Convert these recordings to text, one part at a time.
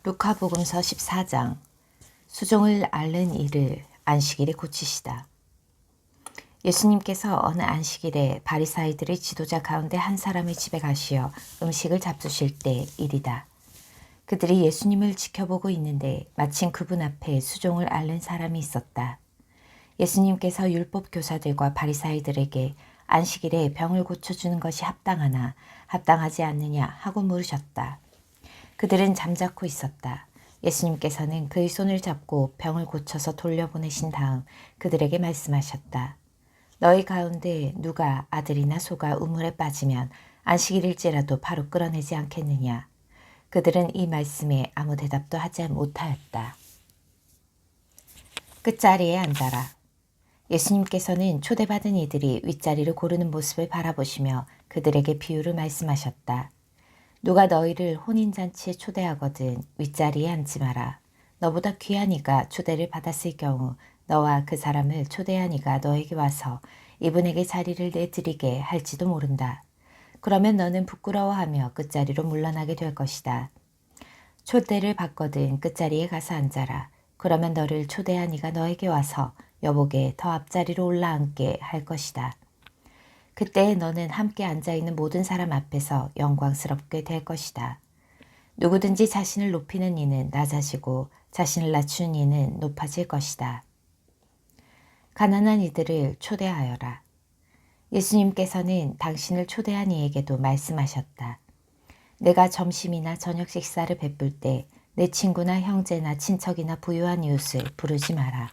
루카복음서 14장. 수종을 앓는 이를 안식일에 고치시다. 예수님께서 어느 안식일에 바리사이들의 지도자 가운데 한 사람의 집에 가시어 음식을 잡수실 때 일이다. 그들이 예수님을 지켜보고 있는데 마침 그분 앞에 수종을 앓는 사람이 있었다. 예수님께서 율법 교사들과 바리사이들에게 안식일에 병을 고쳐주는 것이 합당하나 합당하지 않느냐 하고 물으셨다. 그들은 잠자코 있었다. 예수님께서는 그의 손을 잡고 병을 고쳐서 돌려보내신 다음 그들에게 말씀하셨다. 너희 가운데 누가 아들이나 소가 우물에 빠지면 안식일일지라도 바로 끌어내지 않겠느냐. 그들은 이 말씀에 아무 대답도 하지 못하였다. 끝자리에 앉아라. 예수님께서는 초대받은 이들이 윗자리를 고르는 모습을 바라보시며 그들에게 비유를 말씀하셨다. 누가 너희를 혼인잔치에 초대하거든 윗자리에 앉지 마라. 너보다 귀한 이가 초대를 받았을 경우 너와 그 사람을 초대한 이가 너에게 와서 이분에게 자리를 내드리게 할지도 모른다. 그러면 너는 부끄러워하며 끝자리로 물러나게 될 것이다. 초대를 받거든 끝자리에 가서 앉아라. 그러면 너를 초대한 이가 너에게 와서 여보게 더 앞자리로 올라앉게 할 것이다. 그때 너는 함께 앉아있는 모든 사람 앞에서 영광스럽게 될 것이다. 누구든지 자신을 높이는 이는 낮아지고 자신을 낮추는 이는 높아질 것이다. 가난한 이들을 초대하여라. 예수님께서는 당신을 초대한 이에게도 말씀하셨다. 내가 점심이나 저녁 식사를 베풀 때 내 친구나 형제나 친척이나 부유한 이웃을 부르지 마라.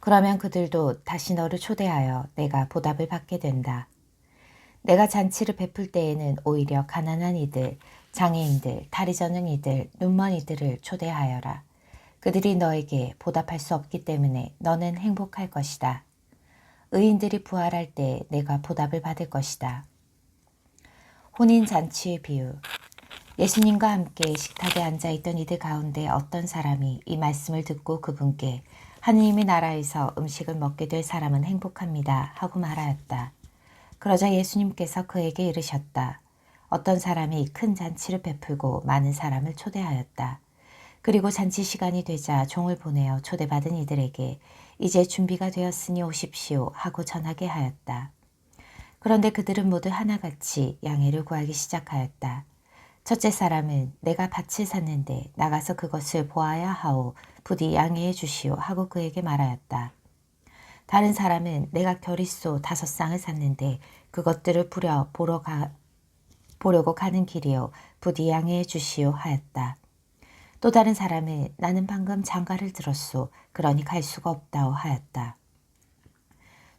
그러면 그들도 다시 너를 초대하여 내가 보답을 받게 된다. 내가 잔치를 베풀 때에는 오히려 가난한 이들, 장애인들, 다리 저는 이들, 눈먼 이들을 초대하여라. 그들이 너에게 보답할 수 없기 때문에 너는 행복할 것이다. 의인들이 부활할 때 내가 보답을 받을 것이다. 혼인잔치의 비유. 예수님과 함께 식탁에 앉아있던 이들 가운데 어떤 사람이 이 말씀을 듣고 그분께 하느님의 나라에서 음식을 먹게 될 사람은 행복합니다 하고 말하였다. 그러자 예수님께서 그에게 이르셨다. 어떤 사람이 큰 잔치를 베풀고 많은 사람을 초대하였다. 그리고 잔치 시간이 되자 종을 보내어 초대받은 이들에게 이제 준비가 되었으니 오십시오 하고 전하게 하였다. 그런데 그들은 모두 하나같이 양해를 구하기 시작하였다. 첫째 사람은 내가 밭을 샀는데 나가서 그것을 보아야 하오. 부디 양해해 주시오 하고 그에게 말하였다. 다른 사람은 내가 겨릿소 5쌍을 샀는데 그것들을 보려고 가는 길이요. 부디 양해해 주시오 하였다. 또 다른 사람은 나는 방금 장가를 들었소. 그러니 갈 수가 없다오 하였다.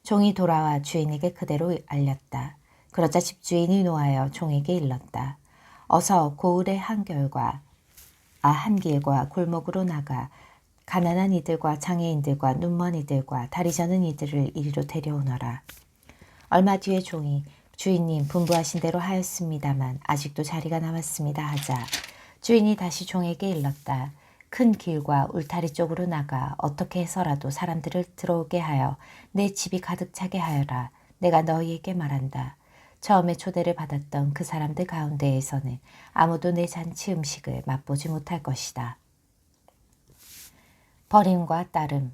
종이 돌아와 주인에게 그대로 알렸다. 그러자 집주인이 노하여 종에게 일렀다. 어서 고을의 한길과 골목으로 나가 가난한 이들과 장애인들과 눈먼 이들과 다리 저는 이들을 이리로 데려오너라. 얼마 뒤에 종이 주인님 분부하신 대로 하였습니다만 아직도 자리가 남았습니다 하자 주인이 다시 종에게 일렀다. 큰 길과 울타리 쪽으로 나가 어떻게 해서라도 사람들을 들어오게 하여 내 집이 가득 차게 하여라. 내가 너희에게 말한다. 처음에 초대를 받았던 그 사람들 가운데에서는 아무도 내 잔치 음식을 맛보지 못할 것이다. 버림과 따름.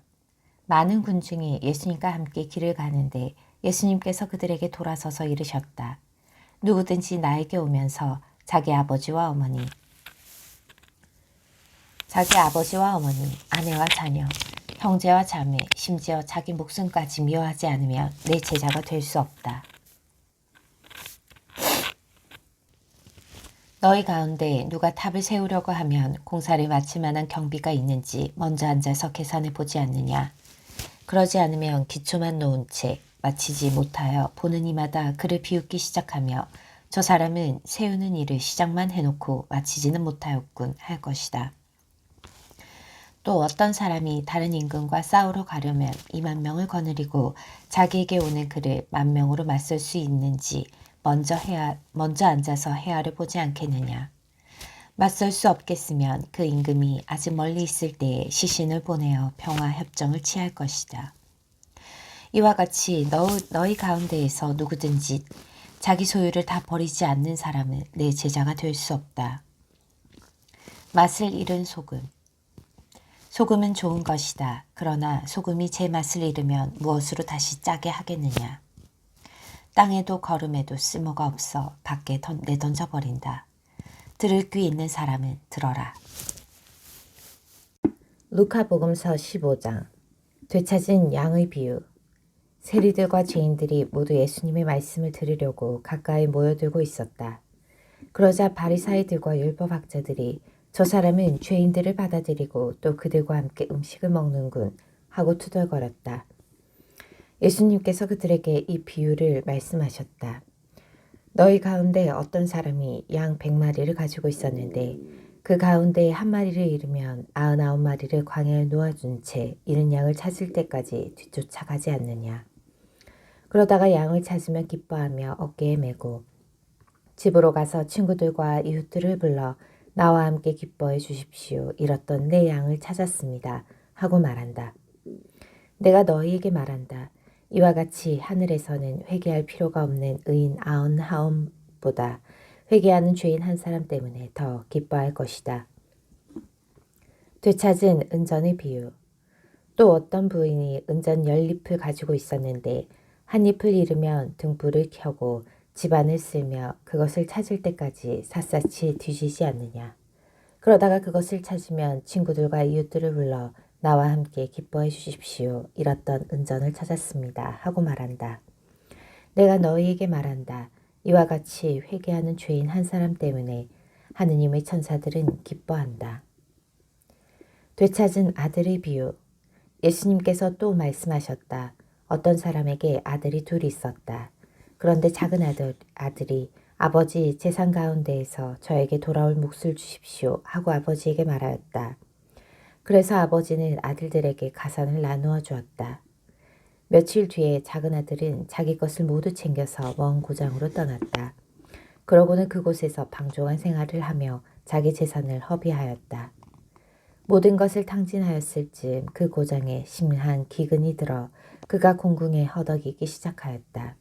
많은 군중이 예수님과 함께 길을 가는데 예수님께서 그들에게 돌아서서 이르셨다. 누구든지 나에게 오면서 자기 아버지와 어머니, 아내와 자녀, 형제와 자매, 심지어 자기 목숨까지 미워하지 않으면 내 제자가 될 수 없다. 너희 가운데 누가 탑을 세우려고 하면 공사를 마칠 만한 경비가 있는지 먼저 앉아서 계산해 보지 않느냐. 그러지 않으면 기초만 놓은 채 마치지 못하여 보는 이마다 그를 비웃기 시작하며 저 사람은 세우는 일을 시작만 해놓고 마치지는 못하였군 할 것이다. 또 어떤 사람이 다른 임금과 싸우러 가려면 2만 명을 거느리고 자기에게 오는 그를 1만 명으로 맞설 수 있는지 먼저 앉아서 헤아려 보지 않겠느냐. 맞설 수 없겠으면 그 임금이 아직 멀리 있을 때에 시신을 보내어 평화 협정을 취할 것이다. 이와 같이 너희 가운데에서 누구든지 자기 소유를 다 버리지 않는 사람은 내 제자가 될 수 없다. 맛을 잃은 소금. 소금은 좋은 것이다. 그러나 소금이 제 맛을 잃으면 무엇으로 다시 짜게 하겠느냐. 땅에도 거름에도 쓸모가 없어 밖에 내던져 버린다. 들을 귀 있는 사람은 들어라. 루카복음서 15장. 되찾은 양의 비유. 세리들과 죄인들이 모두 예수님의 말씀을 들으려고 가까이 모여들고 있었다. 그러자 바리사이들과 율법학자들이 저 사람은 죄인들을 받아들이고 또 그들과 함께 음식을 먹는군 하고 투덜거렸다. 예수님께서 그들에게 이 비유를 말씀하셨다. 너희 가운데 어떤 사람이 양 100마리를 가지고 있었는데 그 가운데 한 마리를 잃으면 99마리를 광야에 놓아준 채 잃은 양을 찾을 때까지 뒤쫓아가지 않느냐. 그러다가 양을 찾으면 기뻐하며 어깨에 메고 집으로 가서 친구들과 이웃들을 불러 나와 함께 기뻐해 주십시오. 잃었던 내 양을 찾았습니다. 하고 말한다. 내가 너희에게 말한다. 이와 같이 하늘에서는 회개할 필요가 없는 의인 99보다 회개하는 죄인 한 사람 때문에 더 기뻐할 것이다. 되찾은 은전의 비유. 또 어떤 부인이 은전 10잎을 가지고 있었는데 한 잎을 잃으면 등불을 켜고 집안을 쓸며 그것을 찾을 때까지 샅샅이 뒤지지 않느냐. 그러다가 그것을 찾으면 친구들과 이웃들을 불러 나와 함께 기뻐해 주십시오. 잃었던 은전을 찾았습니다. 하고 말한다. 내가 너희에게 말한다. 이와 같이 회개하는 죄인 한 사람 때문에 하느님의 천사들은 기뻐한다. 되찾은 아들의 비유. 예수님께서 또 말씀하셨다. 어떤 사람에게 아들이 둘이 있었다. 그런데 작은 아들이 아버지 재산 가운데에서 저에게 돌아올 몫을 주십시오 하고 아버지에게 말하였다. 그래서 아버지는 아들들에게 가산을 나누어 주었다. 며칠 뒤에 작은 아들은 자기 것을 모두 챙겨서 먼 고장으로 떠났다. 그러고는 그곳에서 방종한 생활을 하며 자기 재산을 허비하였다. 모든 것을 탕진하였을 즈음 그 고장에 심한 기근이 들어 그가 공궁에 허덕이기 시작하였다.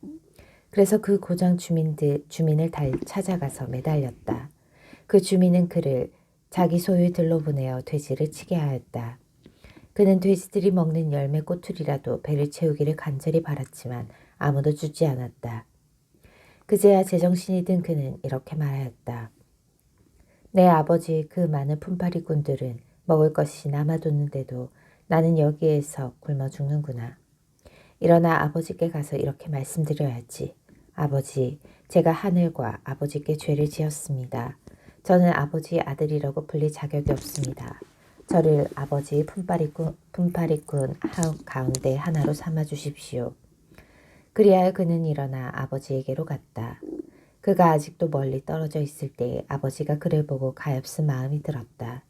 그래서 그 고장 주민을 찾아가서 매달렸다. 그 주민은 그를 자기 소유의 들로 보내어 돼지를 치게 하였다. 그는 돼지들이 먹는 열매 꼬투리라도 배를 채우기를 간절히 바랐지만 아무도 주지 않았다. 그제야 제정신이 든 그는 이렇게 말하였다. 내 아버지의 그 많은 품팔이꾼들은 먹을 것이 남아뒀는데도 나는 여기에서 굶어 죽는구나. 일어나 아버지께 가서 이렇게 말씀드려야지. 아버지, 제가 하늘과 아버지께 죄를 지었습니다. 저는 아버지의 아들이라고 불릴 자격이 없습니다. 저를 아버지의 품팔이꾼 가운데 하나로 삼아 주십시오. 그리하여 그는 일어나 아버지에게로 갔다. 그가 아직도 멀리 떨어져 있을 때 아버지가 그를 보고 가엾은 마음이 들었다.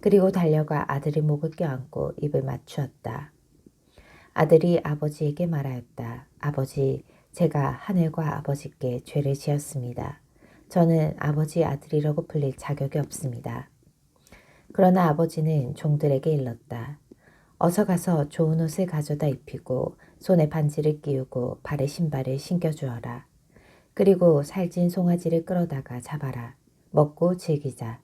그리고 달려가 아들의 목을 껴안고 입을 맞추었다. 아들이 아버지에게 말하였다. 아버지, 제가 하늘과 아버지께 죄를 지었습니다. 저는 아버지의 아들이라고 불릴 자격이 없습니다. 그러나 아버지는 종들에게 일렀다. 어서 가서 좋은 옷을 가져다 입히고 손에 반지를 끼우고 발에 신발을 신겨주어라. 그리고 살찐 송아지를 끌어다가 잡아라. 먹고 즐기자.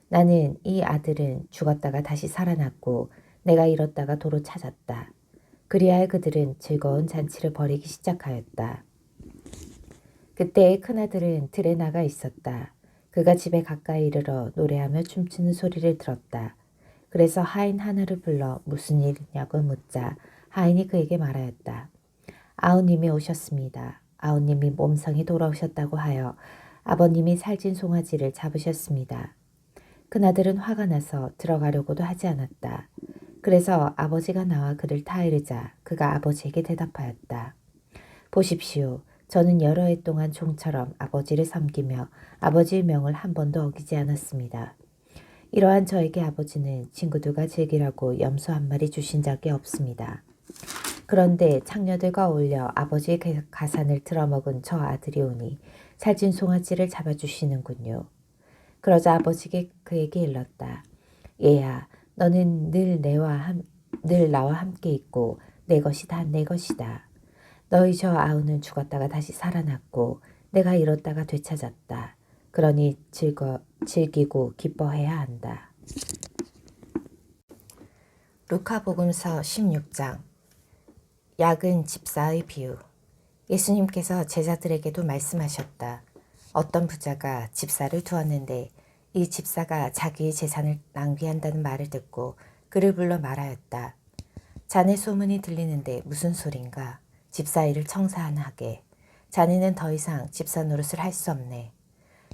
나는 이 아들은 죽었다가 다시 살아났고 내가 잃었다가 도로 찾았다. 그리하여 그들은 즐거운 잔치를 벌이기 시작하였다. 그때의 큰아들은 들에 나가 있었다. 그가 집에 가까이 이르러 노래하며 춤추는 소리를 들었다. 그래서 하인 하나를 불러 무슨 일이냐고 묻자 하인이 그에게 말하였다. 아우님이 오셨습니다. 아우님이 몸성이 돌아오셨다고 하여 아버님이 살찐 송아지를 잡으셨습니다. 큰아들은 화가 나서 들어가려고도 하지 않았다. 그래서 아버지가 나와 그를 타이르자 그가 아버지에게 대답하였다. 보십시오. 저는 여러 해 동안 종처럼 아버지를 섬기며 아버지의 명을 한 번도 어기지 않았습니다. 이러한 저에게 아버지는 친구들과 즐기라고 염소 한 마리 주신 적이 없습니다. 그런데 창녀들과 어울려 아버지의 가산을 틀어먹은 저 아들이 오니 살찐 송아지를 잡아주시는군요. 그러자 아버지가 그에게 일렀다. 얘야, 너는 늘 나와 함께 있고 내 것이 다 내 것이다. 너희 저 아우는 죽었다가 다시 살아났고 내가 잃었다가 되찾았다. 그러니 즐기고 기뻐해야 한다. 루카복음서 16장. 약은 집사의 비유. 예수님께서 제자들에게도 말씀하셨다. 어떤 부자가 집사를 두었는데 이 집사가 자기의 재산을 낭비한다는 말을 듣고 그를 불러 말하였다. 자네 소문이 들리는데 무슨 소린가? 집사 일을 청산하게. 자네는 더 이상 집사 노릇을 할 수 없네.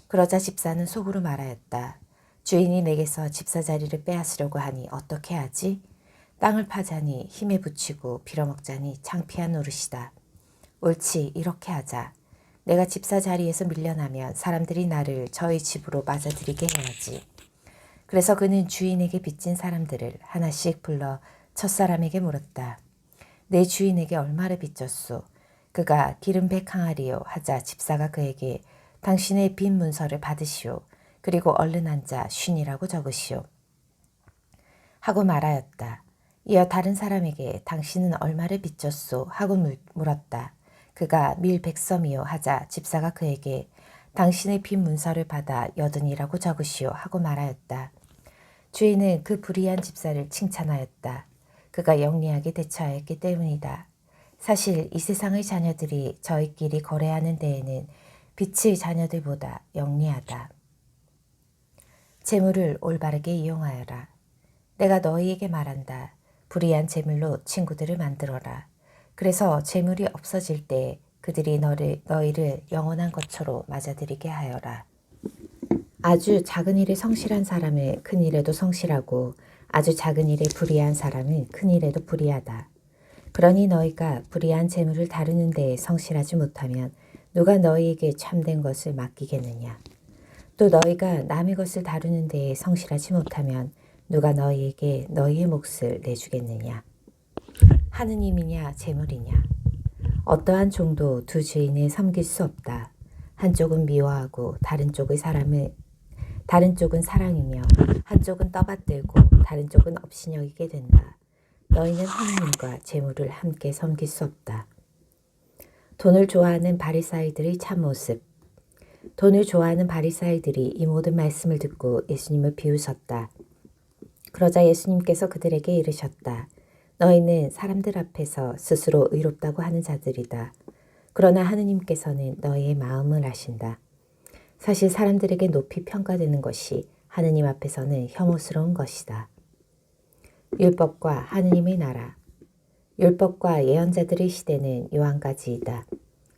그러자 집사는 속으로 말하였다. 주인이 내게서 집사 자리를 빼앗으려고 하니 어떻게 하지? 땅을 파자니 힘에 부치고 빌어먹자니 창피한 노릇이다. 옳지, 이렇게 하자. 내가 집사 자리에서 밀려나면 사람들이 나를 저희 집으로 맞아들이게 해야지. 그래서 그는 주인에게 빚진 사람들을 하나씩 불러 첫사람에게 물었다. 내 주인에게 얼마를 빚졌소? 그가 기름 100항아리요 하자 집사가 그에게 당신의 빚 문서를 받으시오. 그리고 얼른 앉아 쉰이라고 적으시오. 하고 말하였다. 이어 다른 사람에게 당신은 얼마를 빚졌소? 하고 물었다. 그가 밀 100섬이요 하자 집사가 그에게 당신의 빚 문서를 받아 80이라고 적으시오. 하고 말하였다. 주인은 그 불의한 집사를 칭찬하였다. 그가 영리하게 대처하였기 때문이다. 사실 이 세상의 자녀들이 저희끼리 거래하는 데에는 빛의 자녀들보다 영리하다. 재물을 올바르게 이용하여라. 내가 너희에게 말한다. 불의한 재물로 친구들을 만들어라. 그래서 재물이 없어질 때 그들이 너희를 영원한 것처럼 맞아들이게 하여라. 아주 작은 일에 성실한 사람은 큰 일에도 성실하고 아주 작은 일에 불의한 사람은 큰 일에도 불의하다. 그러니 너희가 불의한 재물을 다루는 데에 성실하지 못하면 누가 너희에게 참된 것을 맡기겠느냐. 또 너희가 남의 것을 다루는 데에 성실하지 못하면 누가 너희에게 너희의 몫을 내주겠느냐. 하느님이냐 재물이냐. 어떠한 종도 두 주인을 섬길 수 없다. 한쪽은 미워하고 다른 쪽은 사랑이며 한쪽은 떠받들고 다른 쪽은 업신여기게 된다. 너희는 하느님과 재물을 함께 섬길 수 없다. 돈을 좋아하는 바리사이들의 참모습. 돈을 좋아하는 바리사이들이 이 모든 말씀을 듣고 예수님을 비웃었다. 그러자 예수님께서 그들에게 이르셨다. 너희는 사람들 앞에서 스스로 의롭다고 하는 자들이다. 그러나 하느님께서는 너희의 마음을 아신다. 사실 사람들에게 높이 평가되는 것이 하느님 앞에서는 혐오스러운 것이다. 율법과 하느님의 나라. 율법과 예언자들의 시대는 요한까지이다.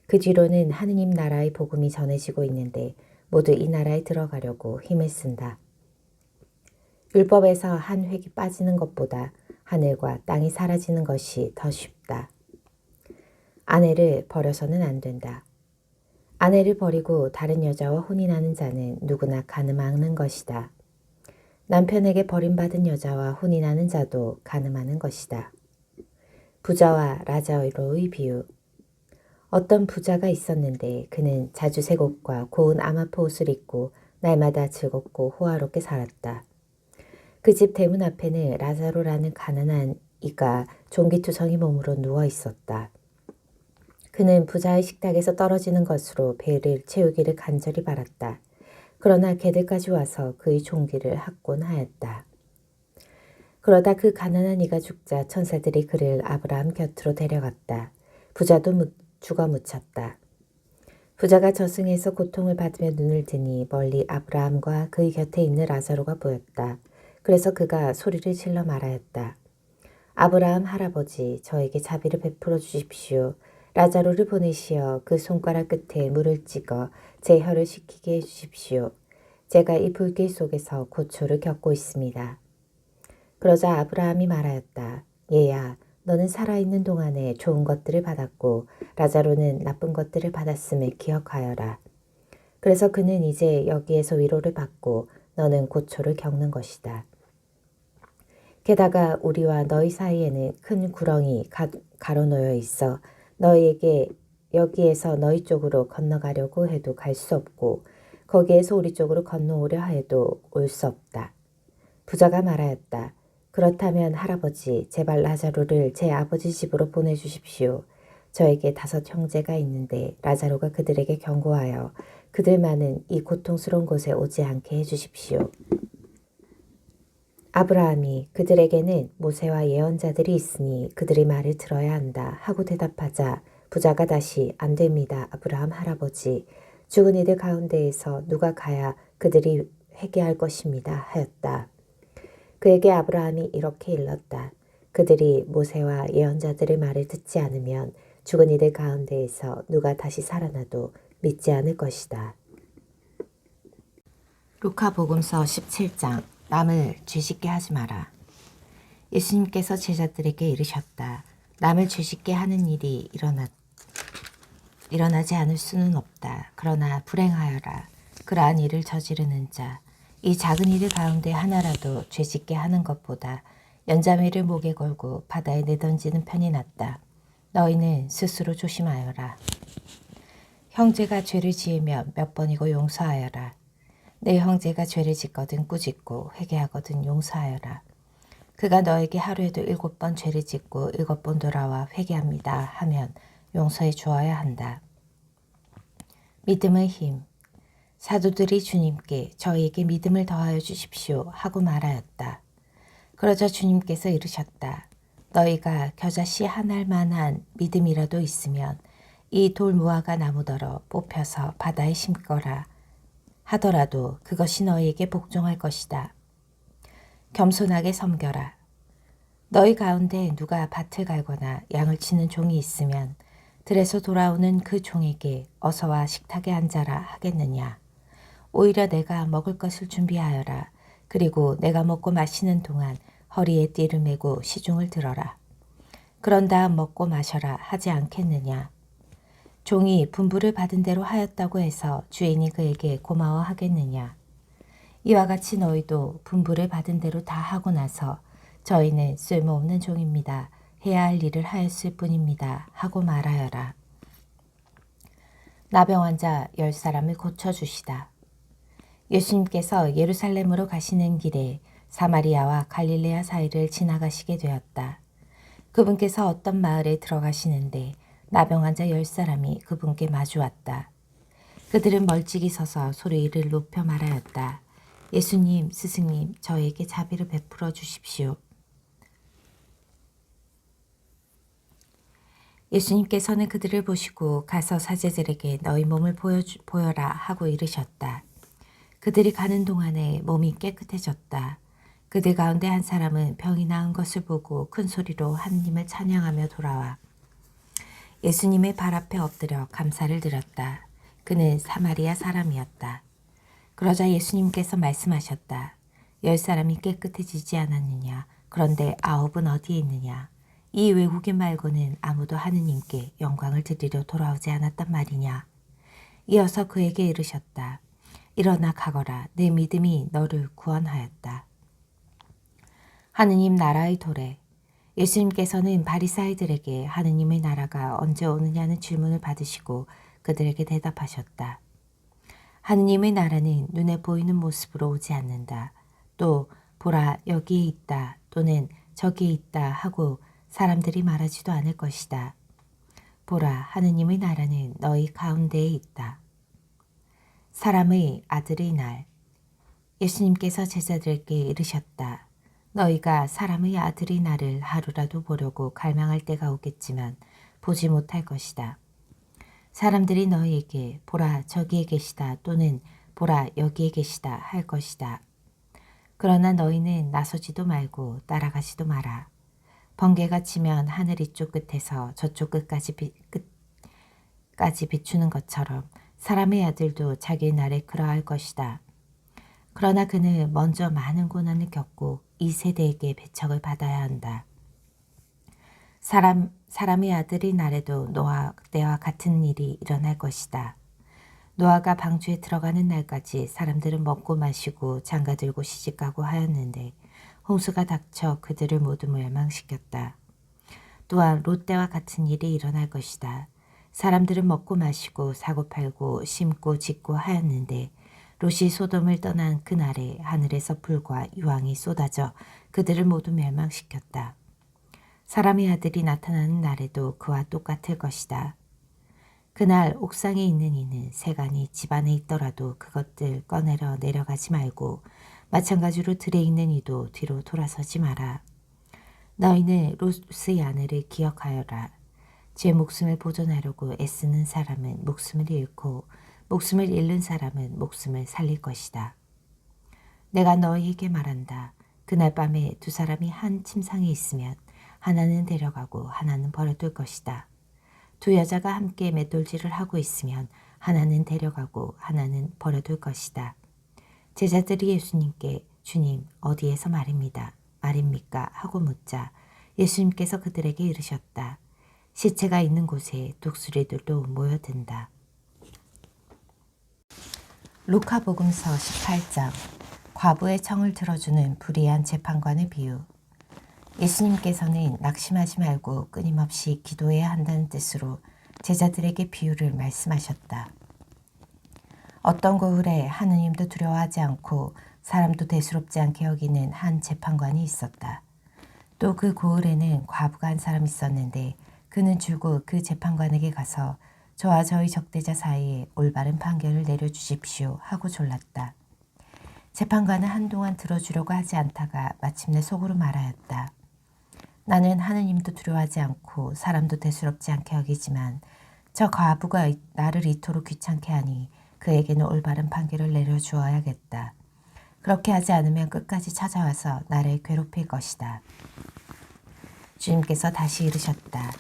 그 뒤로는 하느님 나라의 복음이 전해지고 있는데 모두 이 나라에 들어가려고 힘을 쓴다. 율법에서 한 획이 빠지는 것보다 하늘과 땅이 사라지는 것이 더 쉽다. 아내를 버려서는 안 된다. 아내를 버리고 다른 여자와 혼인하는 자는 누구나 간음하는 것이다. 남편에게 버림받은 여자와 혼인하는 자도 간음하는 것이다. 부자와 라자로의 비유. 어떤 부자가 있었는데 그는 자주 새 옷과 고운 아마포 옷을 입고 날마다 즐겁고 호화롭게 살았다. 그 집 대문 앞에는 라자로라는 가난한 이가 종기투성이 몸으로 누워 있었다. 그는 부자의 식탁에서 떨어지는 것으로 배를 채우기를 간절히 바랐다. 그러나 개들까지 와서 그의 종기를 합곤 하였다. 그러다 그 가난한 이가 죽자 천사들이 그를 아브라함 곁으로 데려갔다. 부자도 죽어 묻혔다. 부자가 저승에서 고통을 받으며 눈을 드니 멀리 아브라함과 그의 곁에 있는 라자로가 보였다. 그래서 그가 소리를 질러 말하였다. 아브라함 할아버지, 저에게 자비를 베풀어 주십시오. 라자로를 보내시어 그 손가락 끝에 물을 찍어 제 혀를 식히게 해주십시오. 제가 이 불길 속에서 고초를 겪고 있습니다. 그러자 아브라함이 말하였다. 얘야, 너는 살아있는 동안에 좋은 것들을 받았고 라자로는 나쁜 것들을 받았음을 기억하여라. 그래서 그는 이제 여기에서 위로를 받고 너는 고초를 겪는 것이다. 게다가 우리와 너희 사이에는 큰 구렁이 가로놓여 있어 너희에게 여기에서 너희 쪽으로 건너가려고 해도 갈 수 없고 거기에서 우리 쪽으로 건너오려 해도 올 수 없다. 부자가 말하였다. 그렇다면 할아버지, 제발 라자로를 제 아버지 집으로 보내주십시오. 저에게 5 형제가 있는데 라자로가 그들에게 경고하여 그들만은 이 고통스러운 곳에 오지 않게 해주십시오. 아브라함이 그들에게는 모세와 예언자들이 있으니 그들의 말을 들어야 한다 하고 대답하자 부자가 다시 안 됩니다. 아브라함 할아버지. 죽은 이들 가운데에서 누가 가야 그들이 회개할 것입니다. 하였다. 그에게 아브라함이 이렇게 일렀다. 그들이 모세와 예언자들의 말을 듣지 않으면 죽은 이들 가운데에서 누가 다시 살아나도 믿지 않을 것이다. 루카복음서 17장 남을 죄짓게 하지 마라. 예수님께서 제자들에게 이르셨다. 남을 죄짓게 하는 일이 일어나지 않을 수는 없다. 그러나 불행하여라. 그러한 일을 저지르는 자. 이 작은 일 가운데 하나라도 죄짓게 하는 것보다 연자매를 목에 걸고 바다에 내던지는 편이 낫다. 너희는 스스로 조심하여라. 형제가 죄를 지으면 몇 번이고 용서하여라. 내 형제가 죄를 짓거든 꾸짖고 회개하거든 용서하여라. 그가 너에게 하루에도 7번 죄를 짓고 7번 돌아와 회개합니다 하면 용서해 주어야 한다. 믿음의 힘. 사도들이 주님께 저희에게 믿음을 더하여 주십시오 하고 말하였다. 그러자 주님께서 이르셨다. 너희가 겨자씨 한 알만한 믿음이라도 있으면 이 돌무화과 나무더러 뽑혀서 바다에 심거라 하더라도 그것이 너희에게 복종할 것이다. 겸손하게 섬겨라. 너희 가운데 누가 밭을 갈거나 양을 치는 종이 있으면 들에서 돌아오는 그 종에게 어서와 식탁에 앉아라 하겠느냐. 오히려 내가 먹을 것을 준비하여라. 그리고 내가 먹고 마시는 동안 허리에 띠를 메고 시중을 들어라. 그런 다음 먹고 마셔라 하지 않겠느냐. 종이 분부를 받은 대로 하였다고 해서 주인이 그에게 고마워하겠느냐. 이와 같이 너희도 분부를 받은 대로 다 하고 나서 저희는 쓸모없는 종입니다. 해야 할 일을 하였을 뿐입니다. 하고 말하여라. 나병 환자 10사람을 고쳐주시다. 예수님께서 예루살렘으로 가시는 길에 사마리아와 갈릴레아 사이를 지나가시게 되었다. 그분께서 어떤 마을에 들어가시는데 나병 환자 10사람이 그분께 마주왔다. 그들은 멀찍이 서서 소리를 높여 말하였다. 예수님, 스승님, 저에게 자비를 베풀어 주십시오. 예수님께서는 그들을 보시고 가서 사제들에게 너희 몸을 보여라 하고 이르셨다. 그들이 가는 동안에 몸이 깨끗해졌다. 그들 가운데 한 사람은 병이 나은 것을 보고 큰 소리로 하느님을 찬양하며 돌아와 예수님의 발 앞에 엎드려 감사를 드렸다. 그는 사마리아 사람이었다. 그러자 예수님께서 말씀하셨다. 10사람이 깨끗해지지 않았느냐. 그런데 9은 어디에 있느냐. 이 외국인 말고는 아무도 하느님께 영광을 드리려 돌아오지 않았단 말이냐. 이어서 그에게 이르셨다. 일어나 가거라. 내 믿음이 너를 구원하였다. 하느님 나라의 도래. 예수님께서는 바리사이들에게 하느님의 나라가 언제 오느냐는 질문을 받으시고 그들에게 대답하셨다. 하느님의 나라는 눈에 보이는 모습으로 오지 않는다. 또 보라 여기에 있다 또는 저기에 있다 하고 사람들이 말하지도 않을 것이다. 보라 하느님의 나라는 너희 가운데에 있다. 사람의 아들의 날. 예수님께서 제자들에게 이르셨다. 너희가 사람의 아들의 날을 하루라도 보려고 갈망할 때가 오겠지만 보지 못할 것이다. 사람들이 너희에게 보라 저기에 계시다 또는 보라 여기에 계시다 할 것이다. 그러나 너희는 나서지도 말고 따라가지도 마라. 번개가 치면 하늘 이쪽 끝에서 저쪽 끝까지 비추는 것처럼 사람의 아들도 자기의 날에 그러할 것이다. 그러나 그는 먼저 많은 고난을 겪고 이 세대에게 배척을 받아야 한다. 사람의 아들의 날에도 노아 때와 같은 일이 일어날 것이다. 노아가 방주에 들어가는 날까지 사람들은 먹고 마시고 장가들고 시집가고 하였는데 홍수가 닥쳐 그들을 모두 멸망시켰다. 또한 롯 때와 같은 일이 일어날 것이다. 사람들은 먹고 마시고 사고팔고 심고 짓고 하였는데 롯이 소돔을 떠난 그날에 하늘에서 불과 유황이 쏟아져 그들을 모두 멸망시켰다. 사람의 아들이 나타나는 날에도 그와 똑같을 것이다. 그날 옥상에 있는 이는 세간이 집 안에 있더라도 그것들 꺼내러 내려가지 말고 마찬가지로 들에 있는 이도 뒤로 돌아서지 마라. 너희는 롯의 아내를 기억하여라. 제 목숨을 보존하려고 애쓰는 사람은 목숨을 잃고 목숨을 잃는 사람은 목숨을 살릴 것이다. 내가 너희에게 말한다. 그날 밤에 두 사람이 한 침상에 있으면 하나는 데려가고 하나는 버려둘 것이다. 두 여자가 함께 맷돌질을 하고 있으면 하나는 데려가고 하나는 버려둘 것이다. 제자들이 예수님께 주님 어디에서 말입니까? 하고 묻자 예수님께서 그들에게 이르셨다. 시체가 있는 곳에 독수리들도 모여든다. 루카복음서 18장 과부의 청을 들어주는 불의한 재판관의 비유. 예수님께서는 낙심하지 말고 끊임없이 기도해야 한다는 뜻으로 제자들에게 비유를 말씀하셨다. 어떤 고을에 하느님도 두려워하지 않고 사람도 대수롭지 않게 여기는 한 재판관이 있었다. 또 그 고을에는 과부가 한 사람 있었는데 그는 줄곧 그 재판관에게 가서 저와 저희 적대자 사이에 올바른 판결을 내려주십시오 하고 졸랐다. 재판관은 한동안 들어주려고 하지 않다가 마침내 속으로 말하였다. 나는 하느님도 두려워하지 않고 사람도 대수롭지 않게 여기지만 저 과부가 나를 이토록 귀찮게 하니 그에게는 올바른 판결을 내려주어야겠다. 그렇게 하지 않으면 끝까지 찾아와서 나를 괴롭힐 것이다. 주님께서 다시 이르셨다.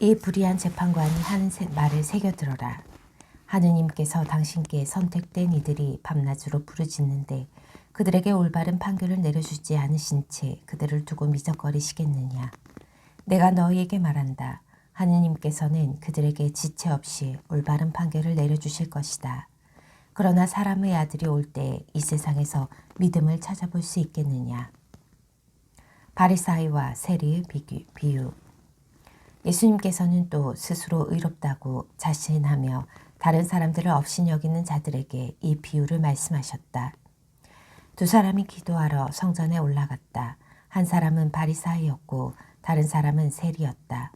이 불의한 재판관이 하는 말을 새겨들어라. 하느님께서 당신께 선택된 이들이 밤낮으로 부르짖는데 그들에게 올바른 판결을 내려주지 않으신 채 그들을 두고 미적거리시겠느냐. 내가 너희에게 말한다. 하느님께서는 그들에게 지체 없이 올바른 판결을 내려주실 것이다. 그러나 사람의 아들이 올 때 이 세상에서 믿음을 찾아볼 수 있겠느냐. 바리사이와 세리의 비유. 예수님께서는 또 스스로 의롭다고 자신하며 다른 사람들을 업신여기는 자들에게 이 비유를 말씀하셨다. 두 사람이 기도하러 성전에 올라갔다. 한 사람은 바리사이였고 다른 사람은 세리였다.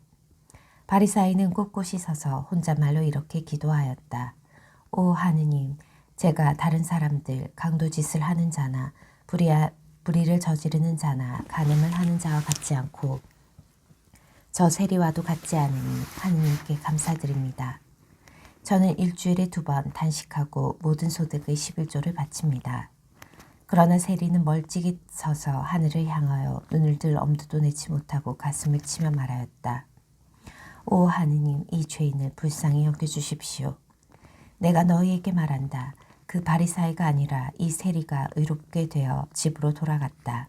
바리사이는 꼿꼿이 서서 혼잣말로 이렇게 기도하였다. 오 하느님, 제가 다른 사람들, 강도짓을 하는 자나 불의를 저지르는 자나 간음을 하는 자와 같지 않고 저 세리와도 같지 않으니 하느님께 감사드립니다. 저는 일주일에 2번 단식하고 모든 소득의 11조를 바칩니다. 그러나 세리는 멀찍이 서서 하늘을 향하여 눈을 들 엄두도 내지 못하고 가슴을 치며 말하였다. 오 하느님, 이 죄인을 불쌍히 여겨주십시오. 내가 너희에게 말한다. 그 바리사이가 아니라 이 세리가 의롭게 되어 집으로 돌아갔다.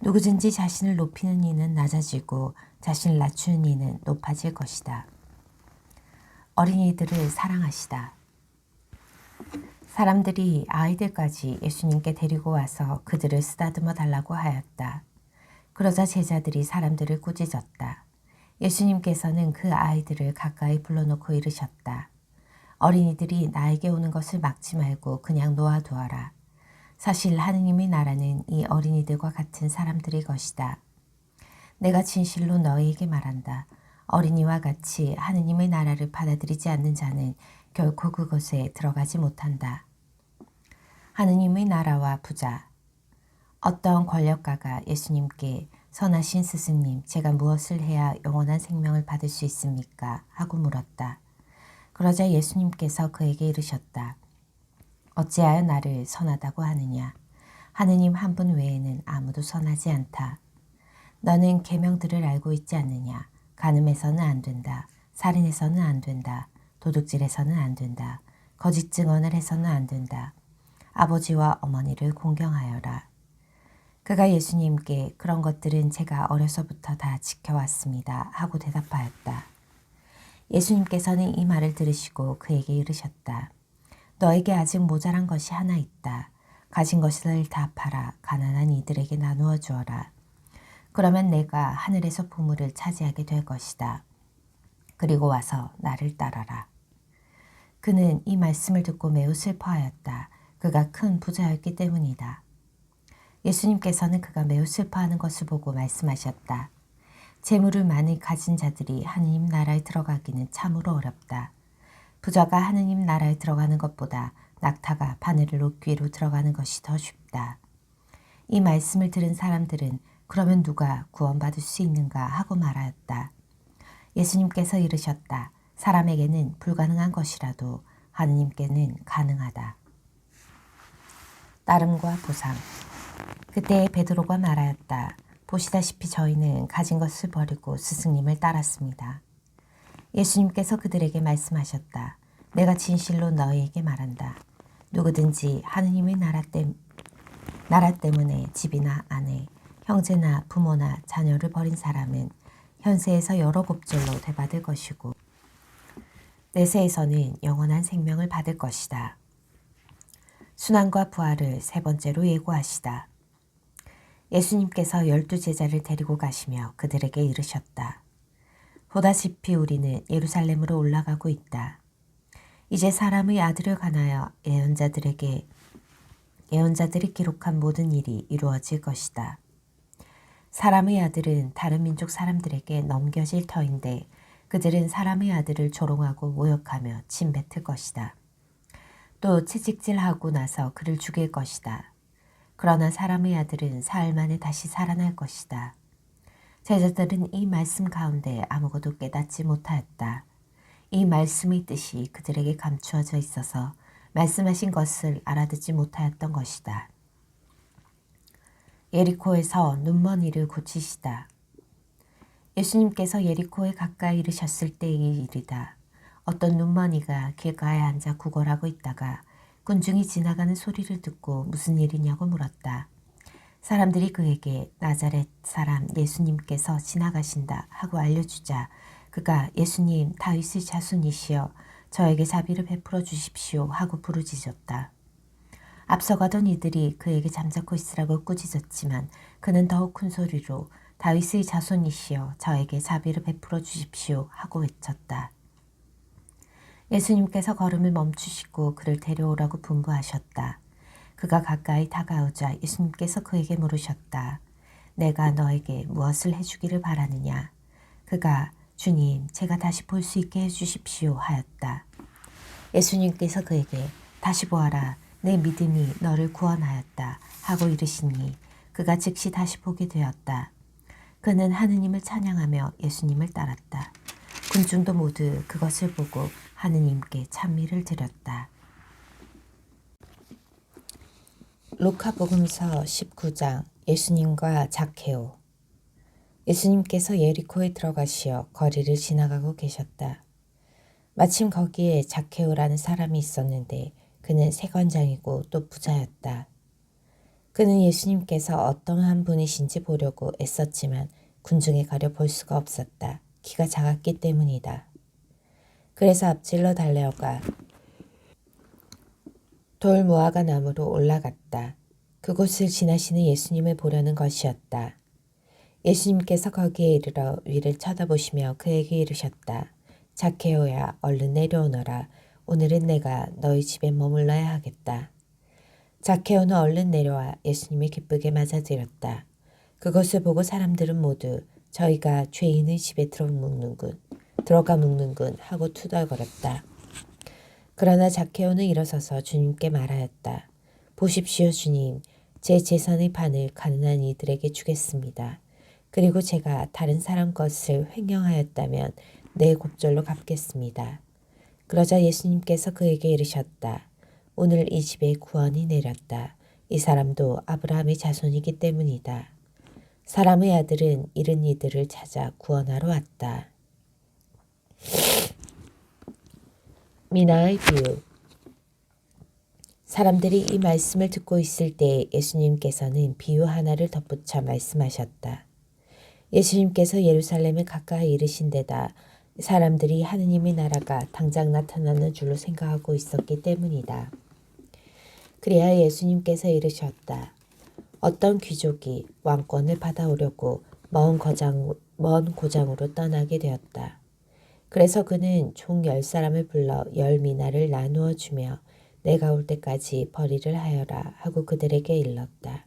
누구든지 자신을 높이는 이는 낮아지고 자신을 낮추는 이는 높아질 것이다. 어린이들을 사랑하시다. 사람들이 아이들까지 예수님께 데리고 와서 그들을 쓰다듬어 달라고 하였다. 그러자 제자들이 사람들을 꾸짖었다. 예수님께서는 그 아이들을 가까이 불러놓고 이르셨다. 어린이들이 나에게 오는 것을 막지 말고 그냥 놓아두어라. 사실 하느님의 나라는 이 어린이들과 같은 사람들의 것이다. 내가 진실로 너희에게 말한다. 어린이와 같이 하느님의 나라를 받아들이지 않는 자는 결코 그곳에 들어가지 못한다. 하느님의 나라와 부자. 어떤 권력가가 예수님께 선하신 스승님, 제가 무엇을 해야 영원한 생명을 받을 수 있습니까? 하고 물었다. 그러자 예수님께서 그에게 이르셨다. 어찌하여 나를 선하다고 하느냐? 하느님 한 분 외에는 아무도 선하지 않다. 너는 계명들을 알고 있지 않느냐? 간음해서는 안 된다. 살인해서는 안 된다. 도둑질해서는 안 된다. 거짓 증언을 해서는 안 된다. 아버지와 어머니를 공경하여라. 그가 예수님께 그런 것들은 제가 어려서부터 다 지켜왔습니다. 하고 대답하였다. 예수님께서는 이 말을 들으시고 그에게 이르셨다. 너에게 아직 모자란 것이 하나 있다. 가진 것을 다 팔아 가난한 이들에게 나누어 주어라. 그러면 내가 하늘에서 보물을 차지하게 될 것이다. 그리고 와서 나를 따라라. 그는 이 말씀을 듣고 매우 슬퍼하였다. 그가 큰 부자였기 때문이다. 예수님께서는 그가 매우 슬퍼하는 것을 보고 말씀하셨다. 재물을 많이 가진 자들이 하느님 나라에 들어가기는 참으로 어렵다. 부자가 하느님 나라에 들어가는 것보다 낙타가 바늘을 놓기로 들어가는 것이 더 쉽다. 이 말씀을 들은 사람들은 그러면 누가 구원받을 수 있는가 하고 말하였다. 예수님께서 이르셨다. 사람에게는 불가능한 것이라도 하느님께는 가능하다. 따름과 보상. 그때 베드로가 말하였다. 보시다시피 저희는 가진 것을 버리고 스승님을 따랐습니다. 예수님께서 그들에게 말씀하셨다. 내가 진실로 너희에게 말한다. 누구든지 하느님의 나라 때문에 집이나 아내, 형제나 부모나 자녀를 버린 사람은 현세에서 여러 곱절로 되받을 것이고 내세에서는 영원한 생명을 받을 것이다. 순환과 부활을 세 번째로 예고하시다. 예수님께서 12제자를 데리고 가시며 그들에게 이르셨다. 보다시피 우리는 예루살렘으로 올라가고 있다. 이제 사람의 아들을 관하여 예언자들이 기록한 모든 일이 이루어질 것이다. 사람의 아들은 다른 민족 사람들에게 넘겨질 터인데 그들은 사람의 아들을 조롱하고 모욕하며 침뱉을 것이다. 또 채찍질하고 나서 그를 죽일 것이다. 그러나 사람의 아들은 사흘 만에 다시 살아날 것이다. 제자들은 이 말씀 가운데 아무것도 깨닫지 못하였다. 이 말씀의 뜻이 그들에게 감추어져 있어서 말씀하신 것을 알아듣지 못하였던 것이다. 예리코에서 눈먼이를 고치시다. 예수님께서 예리코에 가까이 이르셨을 때의 일이다. 어떤 눈먼이가 길가에 앉아 구걸하고 있다가 군중이 지나가는 소리를 듣고 무슨 일이냐고 물었다. 사람들이 그에게 나자렛 사람 예수님께서 지나가신다 하고 알려주자 그가 예수님 다윗의 자손이시여 저에게 자비를 베풀어 주십시오 하고 부르짖었다. 앞서가던 이들이 그에게 잠자코 있으라고 꾸짖었지만 그는 더욱 큰 소리로 다윗의 자손이시여 저에게 자비를 베풀어 주십시오 하고 외쳤다. 예수님께서 걸음을 멈추시고 그를 데려오라고 분부하셨다. 그가 가까이 다가오자 예수님께서 그에게 물으셨다. 내가 너에게 무엇을 해주기를 바라느냐? 그가 주님 제가 다시 볼 수 있게 해주십시오 하였다. 예수님께서 그에게 다시 보아라 내 믿음이 너를 구원하였다 하고 이르시니 그가 즉시 다시 보게 되었다. 그는 하느님을 찬양하며 예수님을 따랐다. 군중도 모두 그것을 보고 하느님께 찬미를 드렸다. 루카복음서 19장 예수님과 zak케오. 예수님께서 예리코에 들어가시어 거리를 지나가고 계셨다. 마침 거기에 zak케오라는 사람이 있었는데 그는 세관장이고 또 부자였다. 그는 예수님께서 어떠한 분이신지 보려고 애썼지만 군중에 가려 볼 수가 없었다. 키가 작았기 때문이다. 그래서 앞질러 달려가 돌 무화과 나무로 올라갔다. 그곳을 지나시는 예수님을 보려는 것이었다. 예수님께서 거기에 이르러 위를 쳐다보시며 그에게 이르셨다. zak케오야 얼른 내려오너라. 오늘은 내가 너희 집에 머물러야 하겠다. zak케오는 얼른 내려와 예수님을 기쁘게 맞아들였다. 그것을 보고 사람들은 모두 저희가 죄인의 집에 들어가 묵는군 하고 투덜거렸다. 그러나 zak케오는 일어서서 주님께 말하였다. 보십시오 주님, 제 재산의 반을 가난한 이들에게 주겠습니다. 그리고 제가 다른 사람 것을 횡령하였다면 네 곱절로 갚겠습니다. 그러자 예수님께서 그에게 이르셨다. 오늘 이 집에 구원이 내렸다. 이 사람도 아브라함의 자손이기 때문이다. 사람의 아들은 잃은 이들을 찾아 구원하러 왔다. 미나의 비유. 사람들이 이 말씀을 듣고 있을 때 예수님께서는 비유 하나를 덧붙여 말씀하셨다. 예수님께서 예루살렘에 가까이 이르신 데다 사람들이 하느님의 나라가 당장 나타나는 줄로 생각하고 있었기 때문이다. 그래야 예수님께서 이르셨다. 어떤 귀족이 왕권을 받아오려고 먼 고장으로 떠나게 되었다. 그래서 그는 총 10사람을 불러 10미나를 나누어 주며 내가 올 때까지 벌이를 하여라 하고 그들에게 일렀다.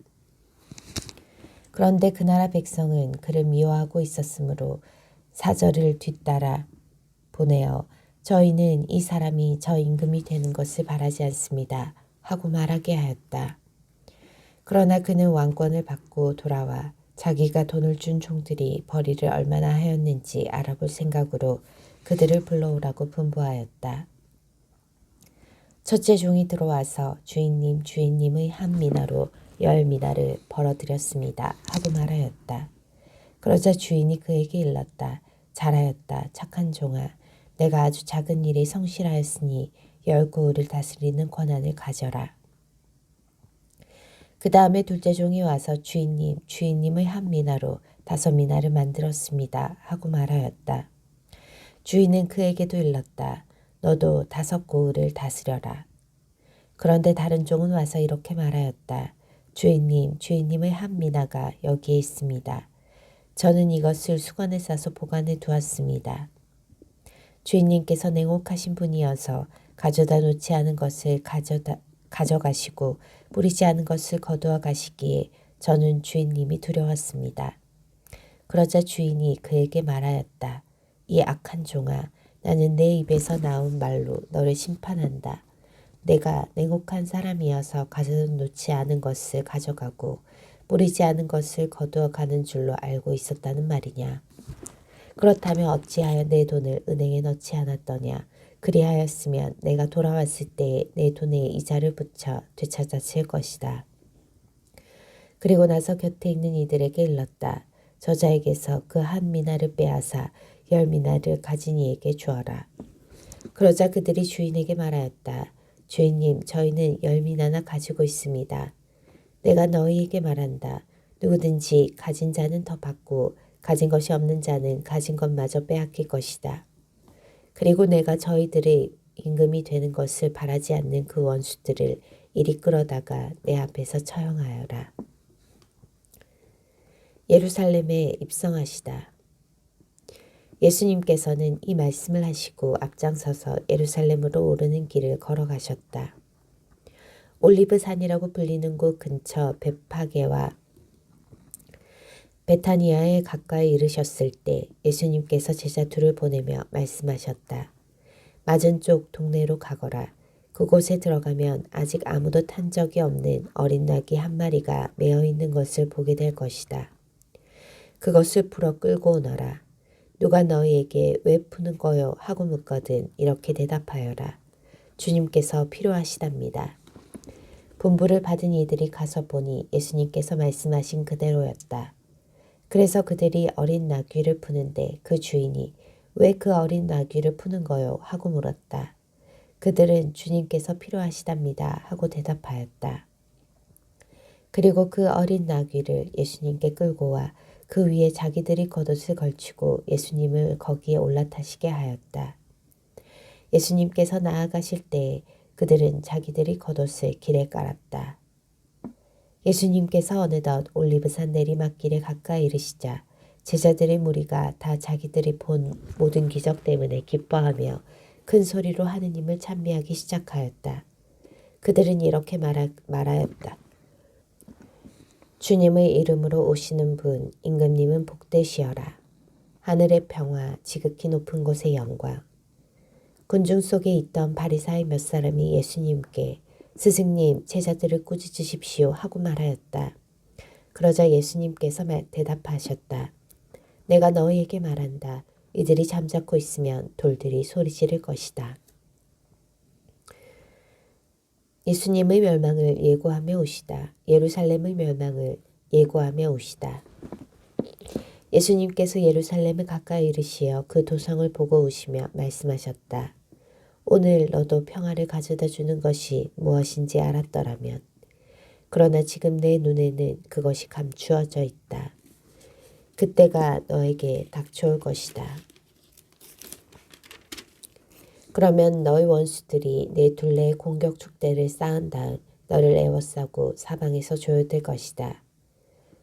그런데 그 나라 백성은 그를 미워하고 있었으므로 사절을 뒤따라 보내어 저희는 이 사람이 저 임금이 되는 것을 바라지 않습니다 하고 말하게 하였다. 그러나 그는 왕권을 받고 돌아와 자기가 돈을 준 종들이 벌이를 얼마나 하였는지 알아볼 생각으로 그들을 불러오라고 분부하였다. 첫째 종이 들어와서 주인님의 한 미나로 10미나를 벌어들였습니다 하고 말하였다. 그러자 주인이 그에게 일렀다. 잘하였다. 착한 종아. 내가 아주 작은 일에 성실하였으니 10고을을 다스리는 권한을 가져라. 그 다음에 둘째 종이 와서 주인님의 한 미나로 5미나를 만들었습니다 하고 말하였다. 주인은 그에게도 일렀다. 너도 5고을을 다스려라. 그런데 다른 종은 와서 이렇게 말하였다. 주인님의 한 미나가 여기에 있습니다. 저는 이것을 수건에 싸서 보관해 두었습니다. 주인님께서 냉혹하신 분이어서 가져다 놓지 않은 것을 가져가시고 뿌리지 않은 것을 거두어 가시기에 저는 주인님이 두려웠습니다. 그러자 주인이 그에게 말하였다. 이 악한 종아, 나는 내 입에서 나온 말로 너를 심판한다. 내가 냉혹한 사람이어서 가져다 놓지 않은 것을 가져가고 뿌리지 않은 것을 거두어 가는 줄로 알고 있었다는 말이냐. 그렇다면 어찌하여 내 돈을 은행에 넣지 않았더냐. 그리하였으면 내가 돌아왔을 때에 내 돈에 이자를 붙여 되찾았을 것이다. 그리고 나서 곁에 있는 이들에게 일렀다. 저자에게서 그 한 미나를 빼앗아 10미나를 가진 이에게 주어라. 그러자 그들이 주인에게 말하였다. 주인님, 저희는 10미나나 가지고 있습니다. 내가 너희에게 말한다. 누구든지 가진 자는 더 받고 가진 것이 없는 자는 가진 것마저 빼앗길 것이다. 그리고 내가 저희들의 임금이 되는 것을 바라지 않는 그 원수들을 이리 끌어다가 내 앞에서 처형하여라. 예루살렘에 입성하시다. 예수님께서는 이 말씀을 하시고 앞장서서 예루살렘으로 오르는 길을 걸어가셨다. 올리브산이라고 불리는 곳 근처 베파게와 베타니아에 가까이 이르셨을 때 예수님께서 제자 둘을 보내며 말씀하셨다. 맞은쪽 동네로 가거라. 그곳에 들어가면 아직 아무도 탄 적이 없는 어린 낙이 한 마리가 매어 있는 것을 보게 될 것이다. 그것을 풀어 끌고 오너라. 누가 너희에게 왜 푸는 거요? 하고 묻거든 이렇게 대답하여라. 주님께서 필요하시답니다. 분부를 받은 이들이 가서 보니 예수님께서 말씀하신 그대로였다. 그래서 그들이 어린 나귀를 푸는데 그 주인이 왜 그 어린 나귀를 푸는 거요? 하고 물었다. 그들은 주님께서 필요하시답니다. 하고 대답하였다. 그리고 그 어린 나귀를 예수님께 끌고 와 그 위에 자기들이 겉옷을 걸치고 예수님을 거기에 올라타시게 하였다. 예수님께서 나아가실 때에 그들은 자기들이 겉옷을 길에 깔았다. 예수님께서 어느덧 올리브산 내리막길에 가까이 이르시자 제자들의 무리가 다 자기들이 본 모든 기적 때문에 기뻐하며 큰 소리로 하느님을 찬미하기 시작하였다. 그들은 이렇게 말하였다. 주님의 이름으로 오시는 분, 임금님은 복되시어라. 하늘의 평화, 지극히 높은 곳의 영광. 군중 속에 있던 바리사의 몇 사람이 예수님께 스승님, 제자들을 꾸짖으십시오 하고 말하였다. 그러자 예수님께서 대답하셨다. 내가 너희에게 말한다. 이들이 잠자코 있으면 돌들이 소리 지를 것이다. 예수님의 멸망을 예고하며 오시다. 예루살렘의 멸망을 예고하며 오시다. 예수님께서 예루살렘에 가까이 이르시어 그 도성을 보고 오시며 말씀하셨다. 오늘 너도 평화를 가져다 주는 것이 무엇인지 알았더라면. 그러나 지금 내 눈에는 그것이 감추어져 있다. 그때가 너에게 닥쳐올 것이다. 그러면 너희 원수들이 내 둘레에 공격 축대를 쌓은 다음 너를 에워싸고 사방에서 조여들 것이다.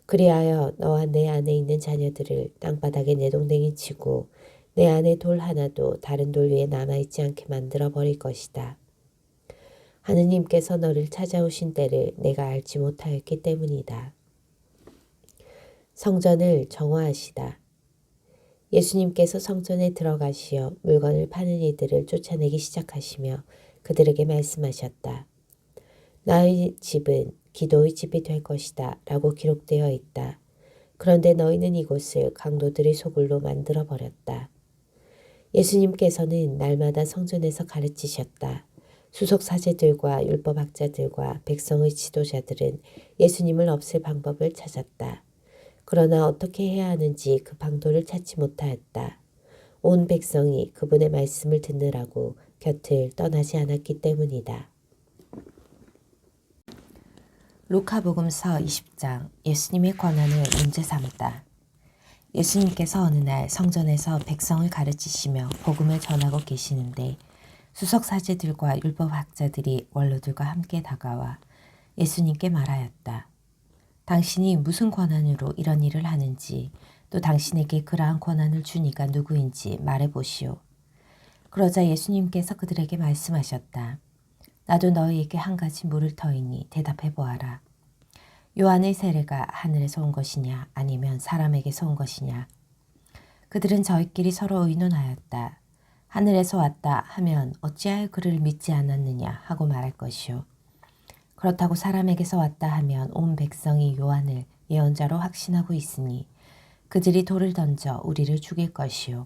그리하여 너와 내 안에 있는 자녀들을 땅바닥에 내동댕이 치고 내 안에 돌 하나도 다른 돌 위에 남아있지 않게 만들어 버릴 것이다. 하느님께서 너를 찾아오신 때를 내가 알지 못하였기 때문이다. 성전을 정화하시다. 예수님께서 성전에 들어가시어 물건을 파는 이들을 쫓아내기 시작하시며 그들에게 말씀하셨다. 나의 집은 기도의 집이 될 것이다 라고 기록되어 있다. 그런데 너희는 이곳을 강도들의 소굴로 만들어 버렸다. 예수님께서는 날마다 성전에서 가르치셨다. 수석사제들과 율법학자들과 백성의 지도자들은 예수님을 없앨 방법을 찾았다. 그러나 어떻게 해야 하는지 그 방도를 찾지 못하였다. 온 백성이 그분의 말씀을 듣느라고 곁을 떠나지 않았기 때문이다. 루카복음서 20장 예수님의 권한을 문제 삼다. 예수님께서 어느 날 성전에서 백성을 가르치시며 복음을 전하고 계시는데 수석사제들과 율법학자들이 원로들과 함께 다가와 예수님께 말하였다. 당신이 무슨 권한으로 이런 일을 하는지 또 당신에게 그러한 권한을 준 이가 누구인지 말해보시오. 그러자 예수님께서 그들에게 말씀하셨다. 나도 너희에게 한 가지 물을 터이니 대답해 보아라. 요한의 세례가 하늘에서 온 것이냐 아니면 사람에게서 온 것이냐. 그들은 저희끼리 서로 의논하였다. 하늘에서 왔다 하면 어찌하여 그를 믿지 않았느냐 하고 말할 것이요. 그렇다고 사람에게서 왔다 하면 온 백성이 요한을 예언자로 확신하고 있으니 그들이 돌을 던져 우리를 죽일 것이요.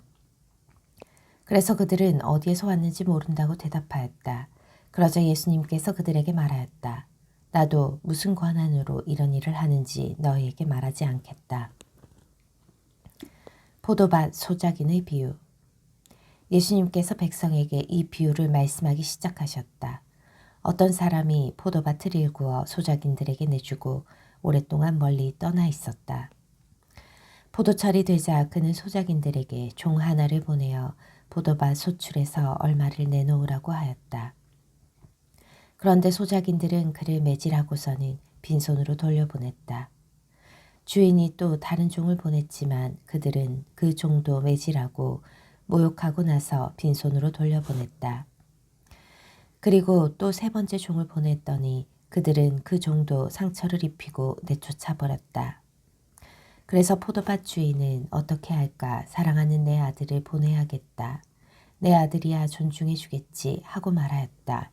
그래서 그들은 어디에서 왔는지 모른다고 대답하였다. 그러자 예수님께서 그들에게 말하였다. 나도 무슨 권한으로 이런 일을 하는지 너희에게 말하지 않겠다. 포도밭 소작인의 비유. 예수님께서 백성에게 이 비유를 말씀하기 시작하셨다. 어떤 사람이 포도밭을 일구어 소작인들에게 내주고 오랫동안 멀리 떠나 있었다. 포도철이 되자 그는 소작인들에게 종 하나를 보내어 포도밭 소출에서 얼마를 내놓으라고 하였다. 그런데 소작인들은 그를 매질하고서는 빈손으로 돌려보냈다. 주인이 또 다른 종을 보냈지만 그들은 그 종도 매질하고 모욕하고 나서 빈손으로 돌려보냈다. 그리고 또 세 번째 종을 보냈더니 그들은 그 종도 상처를 입히고 내쫓아버렸다. 그래서 포도밭 주인은 어떻게 할까 사랑하는 내 아들을 보내야겠다. 내 아들이야 존중해 주겠지 하고 말하였다.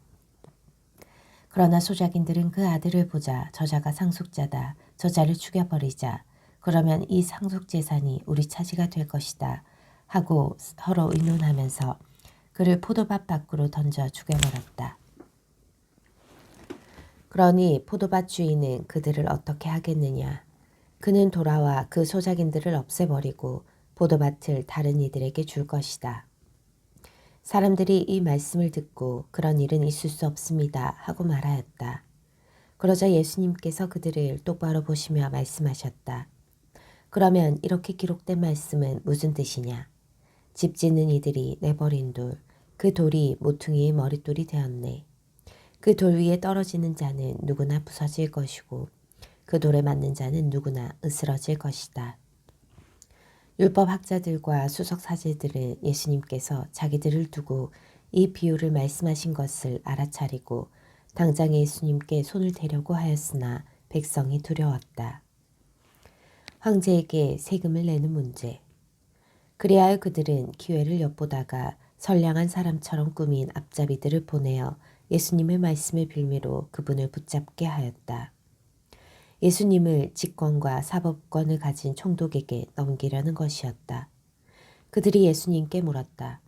그러나 소작인들은 그 아들을 보자 저자가 상속자다. 저자를 죽여버리자. 그러면 이 상속재산이 우리 차지가 될 것이다. 하고 서로 의논하면서 그를 포도밭 밖으로 던져 죽여버렸다. 그러니 포도밭 주인은 그들을 어떻게 하겠느냐. 그는 돌아와 그 소작인들을 없애버리고 포도밭을 다른 이들에게 줄 것이다. 사람들이 이 말씀을 듣고 그런 일은 있을 수 없습니다 하고 말하였다. 그러자 예수님께서 그들을 똑바로 보시며 말씀하셨다. 그러면 이렇게 기록된 말씀은 무슨 뜻이냐. 집 짓는 이들이 내버린 돌, 그 돌이 모퉁이의 머릿돌이 되었네. 그 돌 위에 떨어지는 자는 누구나 부서질 것이고 그 돌에 맞는 자는 누구나 으스러질 것이다. 율법학자들과 수석사제들은 예수님께서 자기들을 두고 이 비유를 말씀하신 것을 알아차리고 당장 예수님께 손을 대려고 하였으나 백성이 두려웠다. 황제에게 세금을 내는 문제. 그리하여 그들은 기회를 엿보다가 선량한 사람처럼 꾸민 앞잡이들을 보내어 예수님의 말씀의 빌미로 그분을 붙잡게 하였다. 예수님을 직권과 사법권을 가진 총독에게 넘기려는 것이었다. 그들이 예수님께 물었다.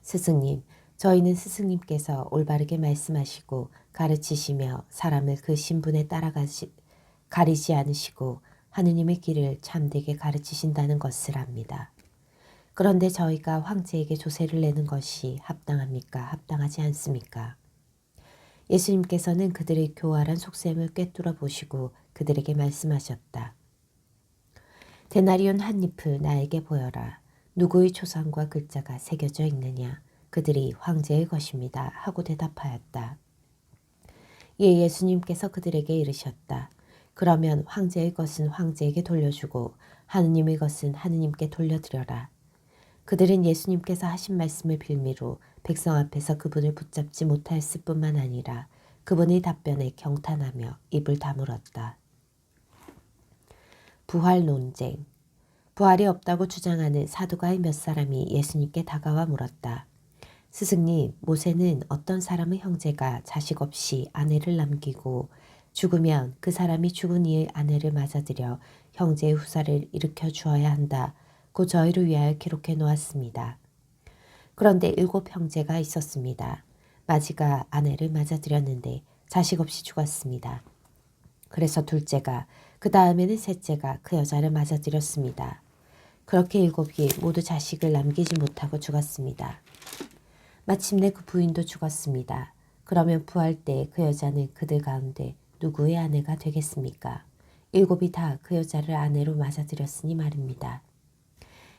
스승님, 저희는 스승님께서 올바르게 말씀하시고 가르치시며 사람을 그 신분에 따라 가리지 않으시고 하느님의 길을 참되게 가르치신다는 것을 압니다. 그런데 저희가 황제에게 조세를 내는 것이 합당합니까? 합당하지 않습니까? 예수님께서는 그들의 교활한 속셈을 꿰뚫어 보시고 그들에게 말씀하셨다. 데나리온 한 잎을 나에게 보여라. 누구의 초상과 글자가 새겨져 있느냐. 그들이 황제의 것입니다. 하고 대답하였다. 이에 예수님께서 그들에게 이르셨다. 그러면 황제의 것은 황제에게 돌려주고 하느님의 것은 하느님께 돌려드려라. 그들은 예수님께서 하신 말씀을 빌미로 백성 앞에서 그분을 붙잡지 못하였을 뿐만 아니라 그분의 답변에 경탄하며 입을 다물었다. 부활 논쟁. 부활이 없다고 주장하는 사두가의 몇 사람이 예수님께 다가와 물었다. 스승님, 모세는 어떤 사람의 형제가 자식 없이 아내를 남기고 죽으면 그 사람이 죽은 이의 아내를 맞아들여 형제의 후사를 일으켜 주어야 한다고 저희를 위하여 기록해 놓았습니다. 그런데 7 형제가 있었습니다. 마지가 아내를 맞아들였는데 자식 없이 죽었습니다. 그래서 둘째가, 그 다음에는 셋째가 그 여자를 맞아들였습니다. 그렇게 7이 모두 자식을 남기지 못하고 죽었습니다. 마침내 그 부인도 죽었습니다. 그러면 부활 때 그 여자는 그들 가운데 누구의 아내가 되겠습니까? 7이 다 그 여자를 아내로 맞아들였으니 말입니다.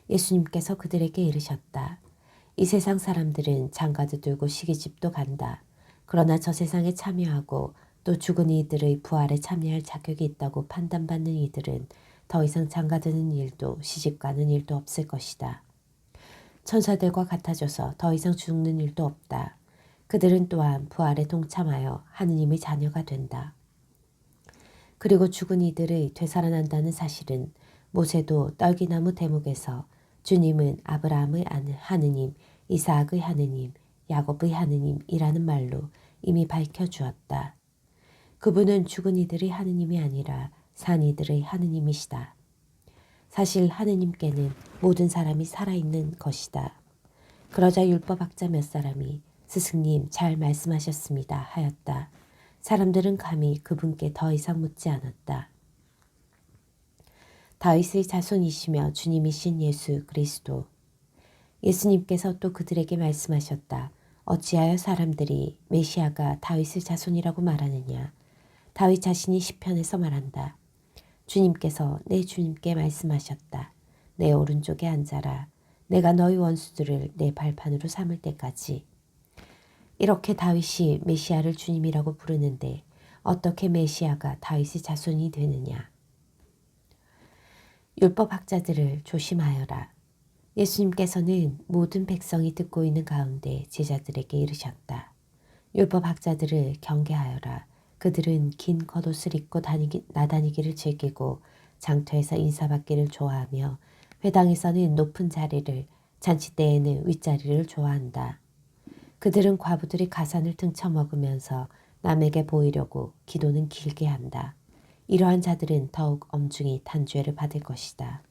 예수님께서 그들에게 이르셨다. 이 세상 사람들은 장가도 들고 시기집도 간다. 그러나 저 세상에 참여하고 또 죽은 이들의 부활에 참여할 자격이 있다고 판단받는 이들은 더 이상 장가드는 일도 시집가는 일도 없을 것이다. 천사들과 같아져서 더 이상 죽는 일도 없다. 그들은 또한 부활에 동참하여 하느님의 자녀가 된다. 그리고 죽은 이들의 되살아난다는 사실은 모세도 떨기나무 대목에서 주님은 아브라함의 하느님, 이삭의 하느님, 야곱의 하느님이라는 말로 이미 밝혀주었다. 그분은 죽은 이들의 하느님이 아니라 산 이들의 하느님이시다. 사실 하느님께는 모든 사람이 살아있는 것이다. 그러자 율법학자 몇 사람이 스승님 잘 말씀하셨습니다 하였다. 사람들은 감히 그분께 더 이상 묻지 않았다. 다윗의 자손이시며 주님이신 예수 그리스도. 예수님께서 또 그들에게 말씀하셨다. 어찌하여 사람들이 메시아가 다윗의 자손이라고 말하느냐. 다윗 자신이 시편에서 말한다. 주님께서 내 주님께 말씀하셨다. 내 오른쪽에 앉아라. 내가 너희 원수들을 내 발판으로 삼을 때까지. 이렇게 다윗이 메시아를 주님이라고 부르는데 어떻게 메시아가 다윗의 자손이 되느냐. 율법학자들을 조심하여라. 예수님께서는 모든 백성이 듣고 있는 가운데 제자들에게 이르셨다. 율법학자들을 경계하여라. 그들은 긴 겉옷을 입고 나다니기를 즐기고 장터에서 인사받기를 좋아하며 회당에서는 높은 자리를, 잔치 때에는 윗자리를 좋아한다. 그들은 과부들이 가산을 등쳐먹으면서 남에게 보이려고 기도는 길게 한다. 이러한 자들은 더욱 엄중히 단죄를 받을 것이다.